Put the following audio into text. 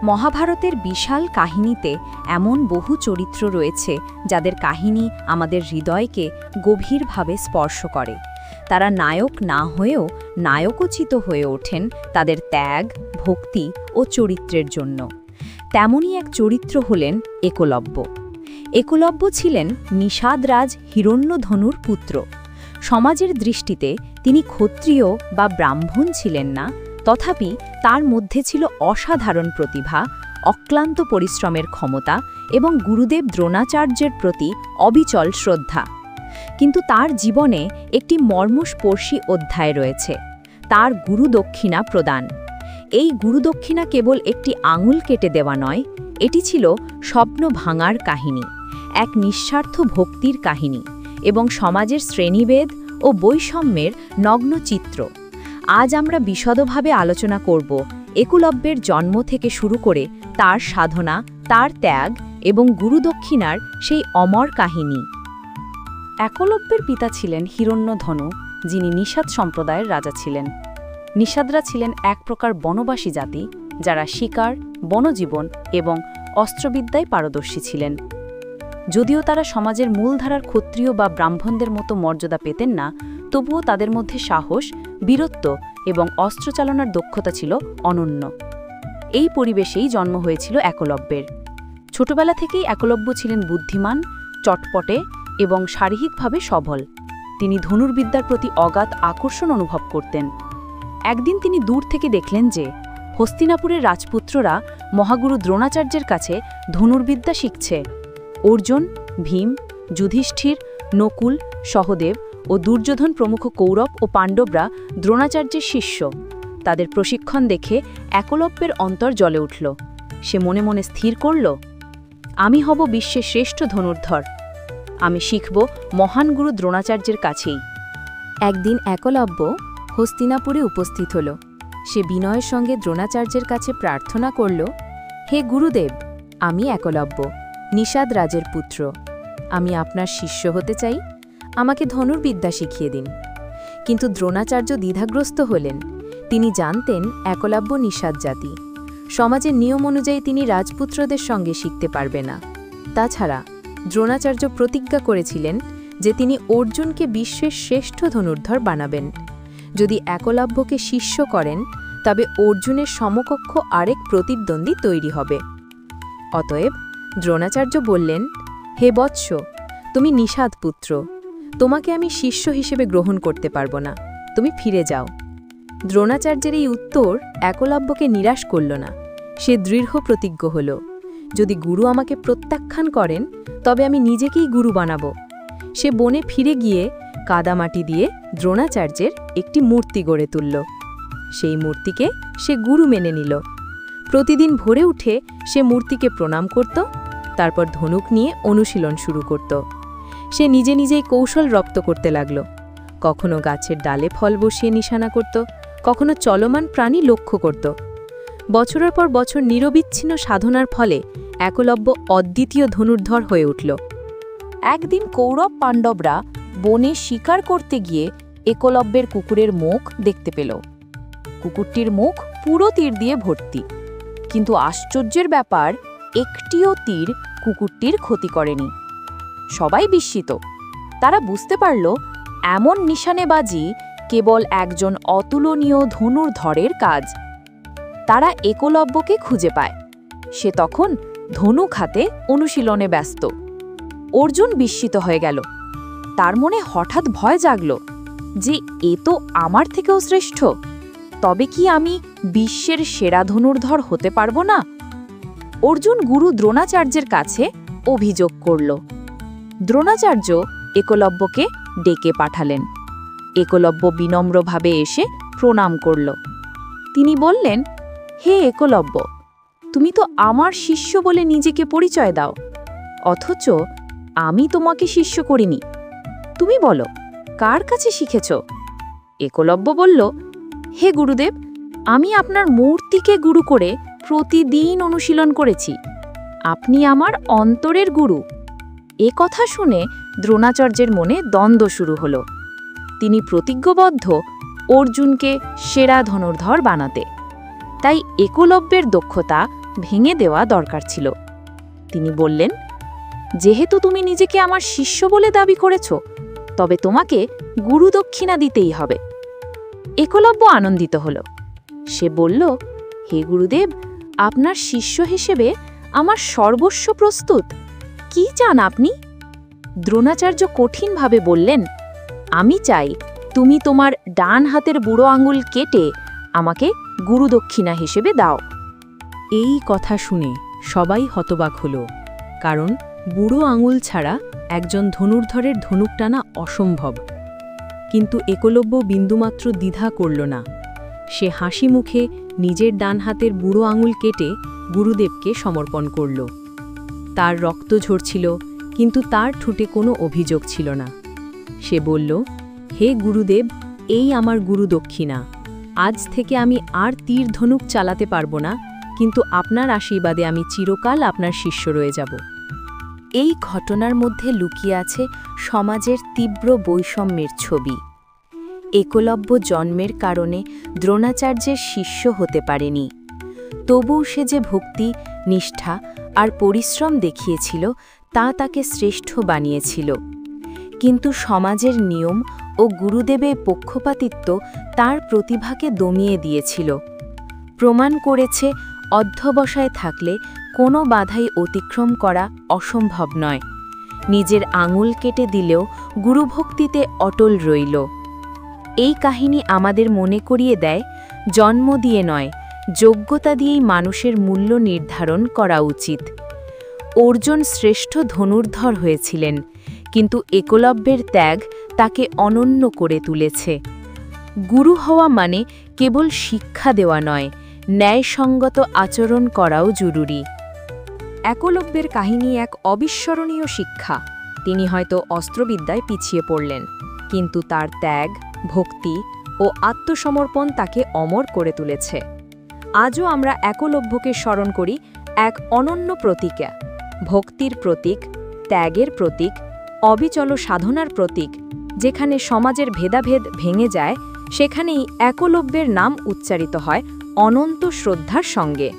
মহাভারতের বিশাল কাহিনীতে এমন বহু চরিত্র রয়েছে যাদের কাহিনী আমাদের হৃদয়কে গভীরভাবে স্পর্শ করে। তারা নায়ক না হয়েও নায়কোচিত হয়ে ওঠেন তাদের ত্যাগ, ভক্তি ও চরিত্রের জন্য। তেমনই এক চরিত্র হলেন একলব্য। একলব্য ছিলেন নিষাদরাজ হিরণ্যধনুর পুত্র। সমাজের দৃষ্টিতে তিনি ক্ষত্রিয় বা ব্রাহ্মণ ছিলেন না, তথাপি তার মধ্যে ছিল অসাধারণ প্রতিভা, অক্লান্ত পরিশ্রমের ক্ষমতা এবং গুরুদেব দ্রোণাচার্যের প্রতি অবিচল শ্রদ্ধা। কিন্তু তার জীবনে একটি মর্মস্পর্শী অধ্যায় রয়েছে, তার গুরুদক্ষিণা প্রদান। এই গুরুদক্ষিণা কেবল একটি আঙুল কেটে দেওয়া নয়, এটি ছিল স্বপ্ন ভাঙার কাহিনী, এক নিঃস্বার্থ ভক্তির কাহিনী এবং সমাজের শ্রেণীভেদ ও বৈষম্যের নগ্ন চিত্র। আজ আমরা বিশদভাবে আলোচনা করব একলব্যের জন্ম থেকে শুরু করে তার সাধনা, তার ত্যাগ এবং গুরুদক্ষিণার সেই অমর কাহিনী। একলব্যের পিতা ছিলেন হিরণ্যধনু, যিনি নিষাদ সম্প্রদায়ের রাজা ছিলেন। নিষাদরা ছিলেন এক প্রকার বনবাসী জাতি, যারা শিকার, বনজীবন এবং অস্ত্রবিদ্যায় পারদর্শী ছিলেন। যদিও তারা সমাজের মূলধারার ক্ষত্রিয় বা ব্রাহ্মণদের মতো মর্যাদা পেতেন না, তবুও তাদের মধ্যে সাহস, বীরত্ব এবং অস্ত্রচালনার দক্ষতা ছিল অনন্য। এই পরিবেশেই জন্ম হয়েছিল একলব্যের। ছোটবেলা থেকেই একলব্য ছিলেন বুদ্ধিমান, চটপটে এবং শারীরিকভাবে সবল। তিনি ধনুর্বিদ্যার প্রতি অগাধ আকর্ষণ অনুভব করতেন। একদিন তিনি দূর থেকে দেখলেন যে হস্তিনাপুরের রাজপুত্ররা মহাগুরু দ্রোণাচার্যের কাছে ধনুর্বিদ্যা শিখছে। অর্জুন, ভীম, যুধিষ্ঠির, নকুল, সহদেব ও দুর্যোধন প্রমুখ কৌরব ও পাণ্ডবরা দ্রোণাচার্যের শিষ্য। তাদের প্রশিক্ষণ দেখে একলব্যের অন্তর জ্বলে উঠল। সে মনে মনে স্থির করল, আমি হব বিশ্বের শ্রেষ্ঠ ধনুর্ধর। আমি শিখব মহান গুরু দ্রোণাচার্যের কাছেই। একদিন একলব্য হস্তিনাপুরে উপস্থিত হল। সে বিনয়ের সঙ্গে দ্রোণাচার্যের কাছে প্রার্থনা করল, হে গুরুদেব, আমি একলব্য, নিষাদ রাজের পুত্র। আমি আপনার শিষ্য হতে চাই, আমাকে ধনুর্বিদ্যা শিখিয়ে দিন। কিন্তু দ্রোণাচার্য দ্বিধাগ্রস্ত হলেন। তিনি জানতেন একলব্য নিষাদ জাতি, সমাজের নিয়ম অনুযায়ী তিনি রাজপুত্রদের সঙ্গে শিখতে পারবে না। তাছাড়া দ্রোণাচার্য প্রতিজ্ঞা করেছিলেন যে তিনি অর্জুনকে বিশ্বের শ্রেষ্ঠ ধনুর্ধর বানাবেন। যদি একলব্যকে শিষ্য করেন, তবে অর্জুনের সমকক্ষ আরেক প্রতিদ্বন্দ্বী তৈরি হবে। অতএব দ্রোণাচার্য বললেন, হে বৎস, তুমি নিষাদ পুত্র, তোমাকে আমি শিষ্য হিসেবে গ্রহণ করতে পারব না, তুমি ফিরে যাও। দ্রোণাচার্যের এই উত্তর একলব্যকে নিরাশ করল না। সে দৃঢ় প্রতিজ্ঞ হল, যদি গুরু আমাকে প্রত্যাখ্যান করেন, তবে আমি নিজেকেই গুরু বানাব। সে বনে ফিরে গিয়ে কাদামাটি দিয়ে দ্রোণাচার্যের একটি মূর্তি গড়ে তুলল। সেই মূর্তিকে সে গুরু মেনে নিল। প্রতিদিন ভোরে উঠে সে মূর্তিকে প্রণাম করত, তারপর ধনুক নিয়ে অনুশীলন শুরু করত। সে নিজে নিজেই কৌশল রপ্ত করতে লাগল। কখনো গাছের ডালে ফল বসিয়ে নিশানা করত, কখনো চলমান প্রাণী লক্ষ্য করত। বছরের পর বছর নিরবিচ্ছিন্ন সাধনার ফলে একলব্য অদ্বিতীয় ধনুর্ধর হয়ে উঠল। একদিন কৌরব পাণ্ডবরা বনে শিকার করতে গিয়ে একলব্যের কুকুরের মুখ দেখতে পেল। কুকুরটির মুখ পুরো তীর দিয়ে ভর্তি, কিন্তু আশ্চর্যের ব্যাপার, একটিও তীর কুকুরটির ক্ষতি করেনি। সবাই বিস্মিত। তারা বুঝতে পারল এমন নিশানেবাজি কেবল একজন অতুলনীয় ধনুর্ধরের কাজ। তারা একলব্যকে খুঁজে পায়। সে তখন ধনুক হাতে অনুশীলনে ব্যস্ত। অর্জুন বিস্মিত হয়ে গেল। তার মনে হঠাৎ ভয় জাগল যে এ তো আমার থেকেও শ্রেষ্ঠ। তবে কি আমি বিশ্বের সেরা ধনুর্ধর হতে পারব না? অর্জুন গুরু দ্রোণাচার্যের কাছে অভিযোগ করল। দ্রোণাচার্য একলব্যকে ডেকে পাঠালেন। একলব্য বিনম্রভাবে এসে প্রণাম করল। তিনি বললেন, হে একলব্য, তুমি তো আমার শিষ্য বলে নিজেকে পরিচয় দাও, অথচ আমি তোমাকে শিষ্য করিনি। তুমি বলো, কার কাছে শিখেছ? একলব্য বলল, হে গুরুদেব, আমি আপনার মূর্তিকে গুরু করে প্রতিদিন অনুশীলন করেছি। আপনি আমার অন্তরের গুরু। এ কথা শুনে দ্রোণাচার্যের মনে দ্বন্দ্ব শুরু হল। তিনি প্রতিজ্ঞবদ্ধ অর্জুনকে সেরা ধনুর্ধর বানাতে। তাই একলব্যের দক্ষতা ভেঙে দেওয়া দরকার ছিল। তিনি বললেন, যেহেতু তুমি নিজেকে আমার শিষ্য বলে দাবি করেছ, তবে তোমাকে গুরুদক্ষিণা দিতেই হবে। একলব্য আনন্দিত হল। সে বলল, হে গুরুদেব, আপনার শিষ্য হিসেবে আমার সর্বস্ব প্রস্তুত। কি চান আপনি? দ্রোণাচার্য কঠিনভাবে বললেন, আমি চাই তুমি তোমার ডান হাতের বুড়ো আঙুল কেটে আমাকে গুরুদক্ষিণা হিসেবে দাও। এই কথা শুনে সবাই হতবাক হল, কারণ বুড়ো আঙুল ছাড়া একজন ধনুর্ধরের ধনুক টানা অসম্ভব। কিন্তু একলব্য বিন্দুমাত্র দ্বিধা করল না। সে হাসি মুখে নিজের ডান হাতের বুড়ো আঙুল কেটে গুরুদেবকে সমর্পণ করল। তার রক্ত ঝরছিল, কিন্তু তার ঠোঁটে কোনো অভিযোগ ছিল না। সে বলল, হে গুরুদেব, এই আমার গুরুদক্ষিণা। আজ থেকে আমি আর তীর ধনুক চালাতে পারব না, কিন্তু আপনার আশীর্বাদে আমি চিরকাল আপনার শিষ্য রয়ে যাব। এই ঘটনার মধ্যে লুকিয়ে আছে সমাজের তীব্র বৈষম্যের ছবি। একলব্য জন্মের কারণে দ্রোণাচার্যের শিষ্য হতে পারেনি, তবু সে যে ভক্তি, নিষ্ঠা আর পরিশ্রম দেখিয়েছিল তা তাকে শ্রেষ্ঠ বানিয়েছিল। কিন্তু সমাজের নিয়ম ও গুরুদেবের পক্ষপাতিত্ব তার প্রতিভাকে দমিয়ে দিয়েছিল। প্রমাণ করেছে অধ্যবসায় থাকলে কোনো বাধাই অতিক্রম করা অসম্ভব নয়। নিজের আঙুল কেটে দিলেও গুরুভক্তিতে অটল রইল। এই কাহিনী আমাদের মনে করিয়ে দেয়, জন্ম দিয়ে নয়, যোগ্যতা দিয়েই মানুষের মূল্য নির্ধারণ করা উচিত। অর্জুন শ্রেষ্ঠ ধনুর্ধর হয়েছিলেন, কিন্তু একলব্যের ত্যাগ তাকে অনন্য করে তুলেছে। গুরু হওয়া মানে কেবল শিক্ষা দেওয়া নয়, ন্যায়সঙ্গত আচরণ করাও জরুরি। একলব্যের কাহিনী এক অবিস্মরণীয় শিক্ষা। তিনি হয়তো অস্ত্রবিদ্যায় পিছিয়ে পড়লেন, কিন্তু তার ত্যাগ, ভক্তি ও আত্মসমর্পণ তাকে অমর করে তুলেছে। আজও আমরা একলব্যকে স্মরণ করি এক অনন্য প্রতীকে, ভক্তির প্রতীক, ত্যাগের প্রতীক, অবিচল সাধনার প্রতীক। যেখানে সমাজের ভেদাভেদ ভেঙে যায়, সেখানেই একলব্যের নাম উচ্চারিত হয় অনন্ত শ্রদ্ধার সঙ্গে।